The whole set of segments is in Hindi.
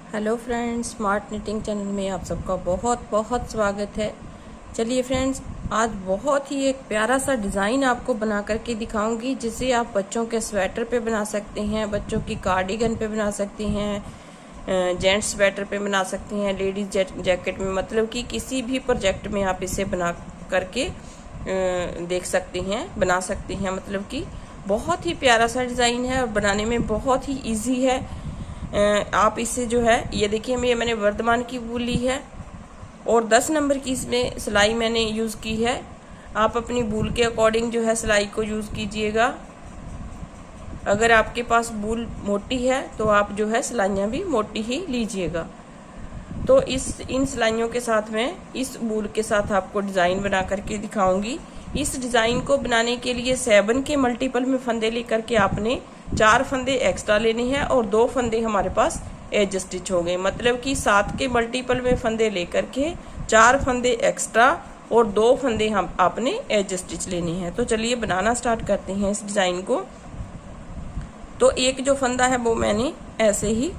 Hello friends, smart knitting channel में आप सबका बहुत बहुत स्वागत है। चलिए फ्रेंड्स, आज बहुत ही एक प्यारा सा डिज़ाइन आपको बना करके दिखाऊंगी, जिसे आप बच्चों के स्वेटर पे बना सकते हैं, बच्चों की कार्डिगन पे बना सकते हैं, जेंट्स स्वेटर पे बना सकते हैं, लेडीज जैकेट में, मतलब कि किसी भी प्रोजेक्ट में आप इसे बना करके देख सकते हैं, बना सकते हैं। मतलब कि बहुत ही प्यारा सा डिज़ाइन है और बनाने में बहुत ही ईजी है। आप इसे जो है, ये देखिए मैंने वर्धमान की वूल ली है और 10 नंबर की इसमें सिलाई मैंने यूज़ की है। आप अपनी वूल के अकॉर्डिंग जो है सिलाई को यूज़ कीजिएगा। अगर आपके पास वूल मोटी है तो आप जो है सिलाइयाँ भी मोटी ही लीजिएगा। तो इन सिलाइयों के साथ में इस वूल के साथ आपको डिज़ाइन बना करके दिखाऊंगी। इस डिज़ाइन को बनाने के लिए 7 के मल्टीपल में फंदे लेकर के आपने 4 फंदे एक्स्ट्रा लेने हैं और 2 फंदे हमारे पास एज स्टिच हो गए। मतलब कि 7 के मल्टीपल में फंदे लेकर के 4 फंदे एक्स्ट्रा और 2 फंदे हम आपने एज स्टिच लेने हैं। तो चलिए बनाना स्टार्ट करते हैं इस डिज़ाइन को। तो एक जो फंदा है वो मैंने ऐसे ही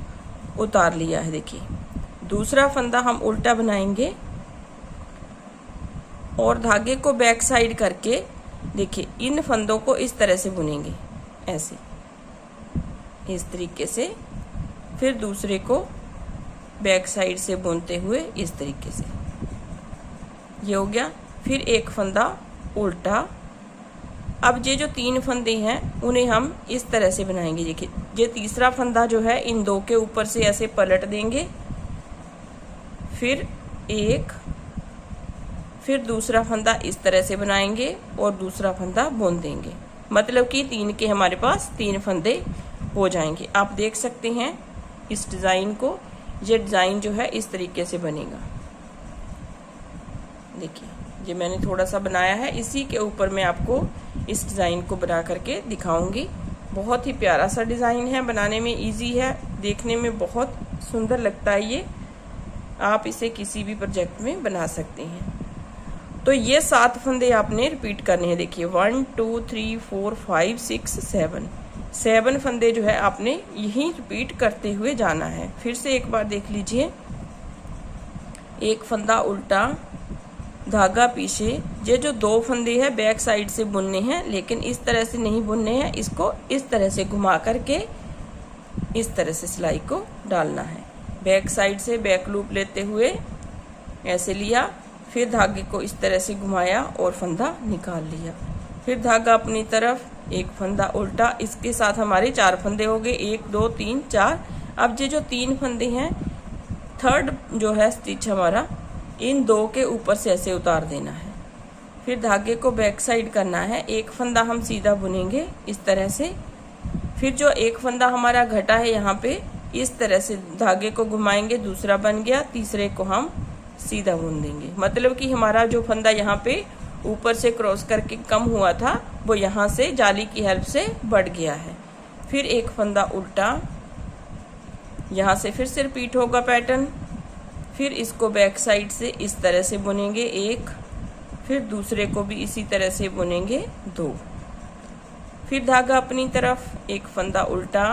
उतार लिया है। देखिए, दूसरा फंदा हम उल्टा बनाएंगे और धागे को बैक साइड करके, देखिए, इन फंदों को इस तरह से बुनेंगे, ऐसे इस तरीके से। फिर दूसरे को बैक साइड से बुनते हुए इस तरीके से, ये हो गया। फिर एक फंदा उल्टा। अब ये जो 3 फंदे हैं उन्हें हम इस तरह से बनाएंगे। देखिए, ये तीसरा फंदा जो है इन 2 के ऊपर से ऐसे पलट देंगे, फिर एक, फिर दूसरा फंदा इस तरह से बनाएंगे और दूसरा फंदा बुन देंगे। मतलब कि 3 के हमारे पास 3 फंदे हो जाएंगे। आप देख सकते हैं इस डिज़ाइन को। ये डिज़ाइन जो है इस तरीके से बनेगा। देखिए, ये मैंने थोड़ा सा बनाया है, इसी के ऊपर मैं आपको इस डिज़ाइन को बना करके दिखाऊंगी। बहुत ही प्यारा सा डिज़ाइन है, बनाने में इजी है, देखने में बहुत सुंदर लगता है ये। आप इसे किसी भी प्रोजेक्ट में बना सकते हैं। तो ये 7 फंदे आपने रिपीट करने हैं। देखिए, 1 2 3 4 5 6 7 फंदे जो है आपने यही रिपीट करते हुए जाना है। फिर से एक बार देख लीजिए। एक फंदा उल्टा, धागा पीछे। ये जो 2 फंदे हैं बैक साइड से बुनने हैं, लेकिन इस तरह से नहीं बुनने हैं, इसको इस तरह से घुमा करके इस तरह से सिलाई को डालना है। बैक साइड से बैक लूप लेते हुए ऐसे लिया, फिर धागे को इस तरह से घुमाया और फंदा निकाल लिया। फिर धागा अपनी तरफ, एक फंदा उल्टा। इसके साथ हमारे 4 फंदे हो गए, 1 2 3 4। अब ये जो 3 फंदे हैं, थर्ड जो है स्टिच हमारा इन 2 के ऊपर से ऐसे उतार देना है। फिर धागे को बैक साइड करना है। एक फंदा हम सीधा बुनेंगे इस तरह से। फिर जो एक फंदा हमारा घटा है यहाँ पे, इस तरह से धागे को घुमाएंगे, दूसरा बन गया, तीसरे को हम सीधा बुन देंगे। मतलब कि हमारा जो फंदा यहाँ पे ऊपर से क्रॉस करके कम हुआ था, वो यहाँ से जाली की हेल्प से बढ़ गया है। फिर एक फंदा उल्टा, यहाँ से फिर से रिपीट होगा पैटर्न। फिर इसको बैक साइड से इस तरह से बुनेंगे, एक, फिर दूसरे को भी इसी तरह से बुनेंगे, 2। फिर धागा अपनी तरफ, एक फंदा उल्टा,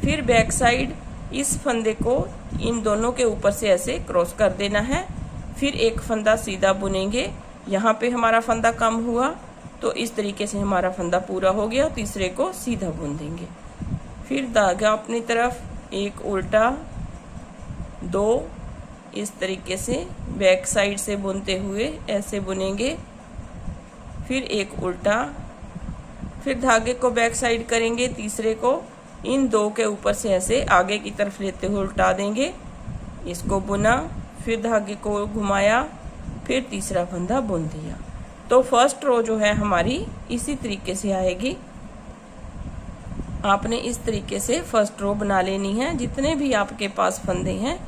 फिर बैक साइड, इस फंदे को इन दोनों के ऊपर से ऐसे क्रॉस कर देना है। फिर एक फंदा सीधा बुनेंगे, यहाँ पे हमारा फंदा कम हुआ तो इस तरीके से हमारा फंदा पूरा हो गया, तीसरे को सीधा बुन देंगे। फिर धागा अपनी तरफ, एक उल्टा, 2, इस तरीके से बैक साइड से बुनते हुए ऐसे बुनेंगे, फिर एक उल्टा, फिर धागे को बैक साइड करेंगे, तीसरे को इन 2 के ऊपर से ऐसे आगे की तरफ लेते हुए उल्टा देंगे, इसको बुना, फिर धागे को घुमाया, फिर तीसरा फंदा बुन दिया। तो फर्स्ट रो जो है हमारी इसी तरीके से आएगी। आपने इस तरीके से फर्स्ट रो बना लेनी है। जितने भी आपके पास फंदे हैं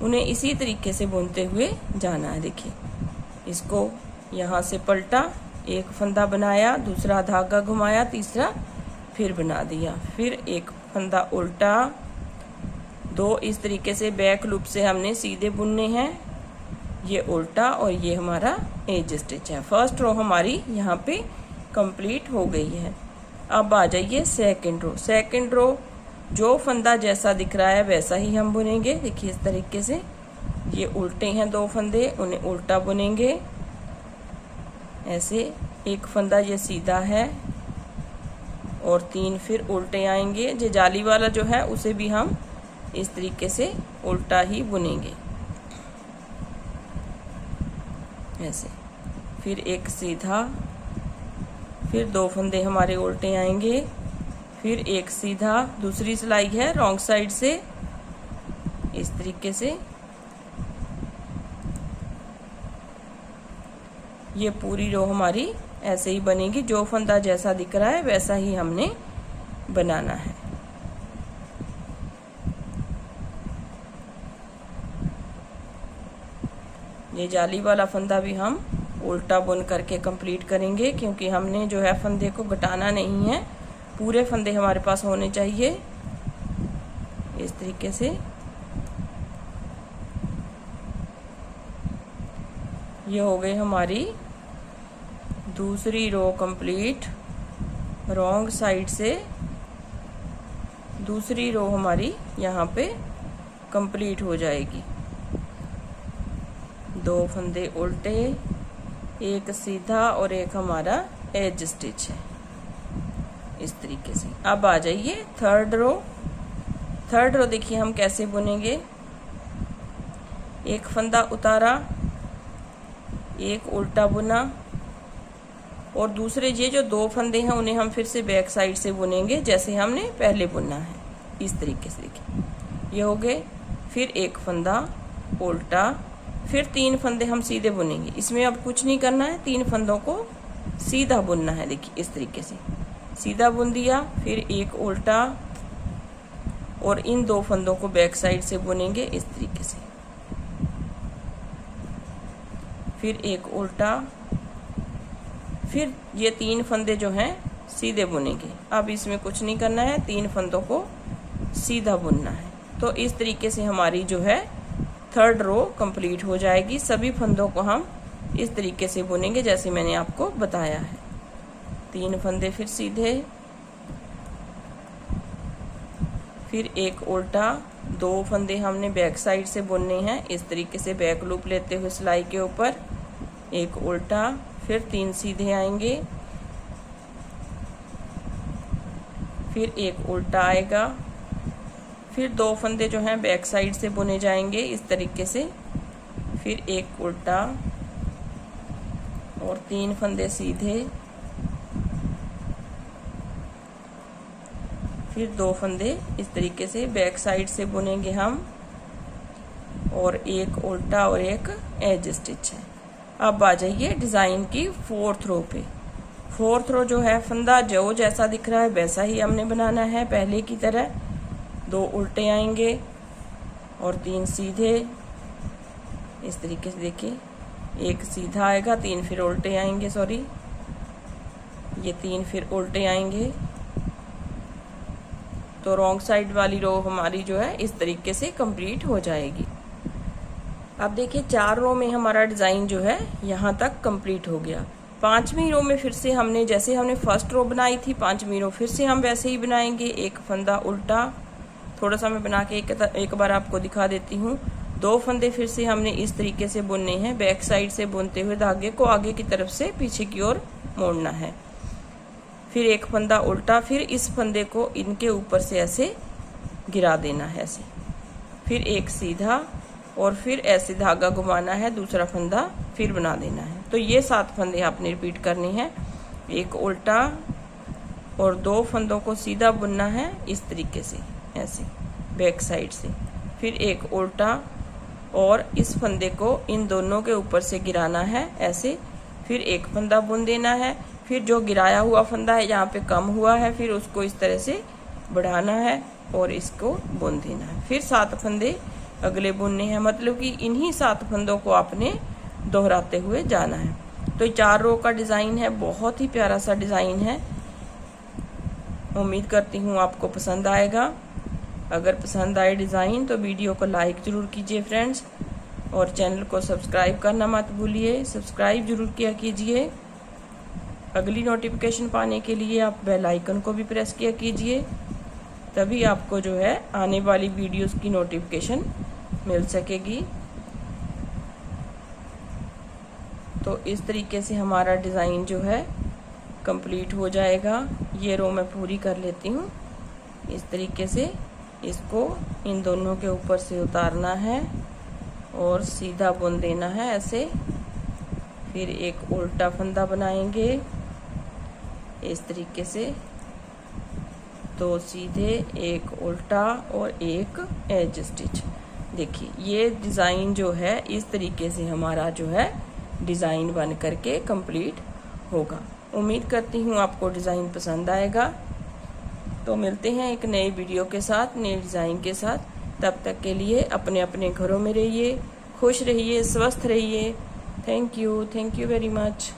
उन्हें इसी तरीके से बुनते हुए जाना है। देखिए, इसको यहाँ से पलटा, एक फंदा बनाया, दूसरा धागा घुमाया, तीसरा फिर बना दिया, फिर एक फंदा उल्टा, 2 इस तरीके से बैक लूप से हमने सीधे बुनने हैं, ये उल्टा और ये हमारा एज स्टिच है। फर्स्ट रो हमारी यहाँ पे कंप्लीट हो गई है। अब आ जाइए सेकंड रो। सेकंड रो जो फंदा जैसा दिख रहा है वैसा ही हम बुनेंगे। देखिए इस तरीके से, ये उल्टे हैं 2 फंदे, उन्हें उल्टा बुनेंगे ऐसे। एक फंदा ये सीधा है और 3 फिर उल्टे आएंगे। जो जाली वाला जो है उसे भी हम इस तरीके से उल्टा ही बुनेंगे ऐसे। फिर एक सीधा, फिर 2 फंदे हमारे उल्टे आएंगे, फिर एक सीधा, दूसरी सिलाई है रॉन्ग साइड से इस तरीके से। ये पूरी रो हमारी ऐसे ही बनेगी। जो फंदा जैसा दिख रहा है वैसा ही हमने बनाना है। ये जाली वाला फंदा भी हम उल्टा बुन करके कंप्लीट करेंगे, क्योंकि हमने जो है फंदे को घटाना नहीं है, पूरे फंदे हमारे पास होने चाहिए इस तरीके से। ये हो गई हमारी दूसरी रो कंप्लीट। रॉन्ग साइड से दूसरी रो हमारी यहाँ पे कंप्लीट हो जाएगी। 2 फंदे उल्टे, एक सीधा और एक हमारा एज स्टिच है इस तरीके से। अब आ जाइए थर्ड रो। थर्ड रो देखिए हम कैसे बुनेंगे। एक फंदा उतारा, एक उल्टा बुना, और दूसरे ये जो 2 फंदे हैं उन्हें हम फिर से बैक साइड से बुनेंगे जैसे हमने पहले बुना है इस तरीके से। देखिए ये हो गए। फिर एक फंदा उल्टा, फिर 3 फंदे हम सीधे बुनेंगे। इसमें अब कुछ नहीं करना है, 3 फंदों को सीधा बुनना है। देखिए इस तरीके से सीधा बुन दिया, फिर एक उल्टा, और इन 2 फंदों को बैक साइड से बुनेंगे इस तरीके से। फिर एक उल्टा, फिर ये 3 फंदे जो हैं सीधे बुनेंगे। अब इसमें कुछ नहीं करना है, 3 फंदों को सीधा बुनना है। तो इस तरीके से हमारी जो है थर्ड रो कंप्लीट हो जाएगी। सभी फंदों को हम इस तरीके से बुनेंगे जैसे मैंने आपको बताया है। 3 फंदे फिर सीधे, फिर एक उल्टा, 2 फंदे हमने बैक साइड से बुनने हैं इस तरीके से, बैक लूप लेते हुए सिलाई के ऊपर। एक उल्टा, फिर 3 सीधे आएंगे, फिर एक उल्टा आएगा, फिर 2 फंदे जो हैं बैक साइड से बुने जाएंगे इस तरीके से, फिर एक उल्टा और 3 फंदे सीधे, फिर 2 फंदे इस तरीके से बैक साइड से बुनेंगे हम, और एक उल्टा और एक एज स्टिच है। अब आ जाइए डिज़ाइन की 4th रो पे। 4th रो जो है फंदा जो जैसा दिख रहा है वैसा ही हमने बनाना है पहले की तरह। 2 उल्टे आएंगे और 3 सीधे इस तरीके से। देखिए एक सीधा आएगा, 3 फिर उल्टे आएंगे, सॉरी ये 3 फिर उल्टे आएंगे। तो रॉन्ग साइड वाली रो हमारी जो है इस तरीके से कंप्लीट हो जाएगी। अब देखिए 4 रो में हमारा डिज़ाइन जो है यहाँ तक कंप्लीट हो गया। 5वीं रो में फिर से हमने जैसे हमने फर्स्ट रो बनाई थी, 5वीं रो फिर से हम वैसे ही बनाएंगे। एक फंदा उल्टा, थोड़ा सा मैं बना के एक बार आपको दिखा देती हूँ। 2 फंदे फिर से हमने इस तरीके से बुनने हैं, बैक साइड से बुनते हुए धागे को आगे की तरफ से पीछे की ओर मोड़ना है। फिर एक फंदा उल्टा, फिर इस फंदे को इनके ऊपर से ऐसे गिरा देना है ऐसे, फिर एक सीधा, और फिर ऐसे धागा घुमाना है, दूसरा फंदा फिर बना देना है। तो ये 7 फंदे आपने रिपीट करने हैं। एक उल्टा और 2 फंदों को सीधा बुनना है इस तरीके से ऐसे बैक साइड से, फिर एक उल्टा और इस फंदे को इन दोनों के ऊपर से गिराना है ऐसे, फिर एक फंदा बुन देना है। फिर जो गिराया हुआ फंदा है यहाँ पे कम हुआ है, फिर उसको इस तरह से बढ़ाना है और इसको बुन देना है। फिर 7 फंदे अगले बुनने हैं, मतलब कि इन्हीं 7 फंदों को आपने दोहराते हुए जाना है। तो 4 रो का डिज़ाइन है, बहुत ही प्यारा सा डिज़ाइन है। उम्मीद करती हूँ आपको पसंद आएगा। अगर पसंद आए डिज़ाइन तो वीडियो को लाइक ज़रूर कीजिए फ्रेंड्स, और चैनल को सब्सक्राइब करना मत भूलिए, सब्सक्राइब ज़रूर किया कीजिए। अगली नोटिफिकेशन पाने के लिए आप बेल आइकन को भी प्रेस किया कीजिए। तभी आपको जो है आने वाली वीडियोस की नोटिफिकेशन मिल सकेगी। तो इस तरीके से हमारा डिज़ाइन जो है कंप्लीट हो जाएगा। ये रो मैं पूरी कर लेती हूँ। इस तरीके से इसको इन दोनों के ऊपर से उतारना है और सीधा बुन देना है ऐसे। फिर एक उल्टा फंदा बनाएंगे इस तरीके से, दो सीधे, एक उल्टा और एक एज स्टिच। देखिए ये डिज़ाइन जो है इस तरीके से हमारा जो है डिज़ाइन बन करके कंप्लीट होगा। उम्मीद करती हूँ आपको डिज़ाइन पसंद आएगा। तो मिलते हैं एक नए वीडियो के साथ, नए डिज़ाइन के साथ। तब तक के लिए अपने अपने घरों में रहिए, खुश रहिए, स्वस्थ रहिए। Thank you very much.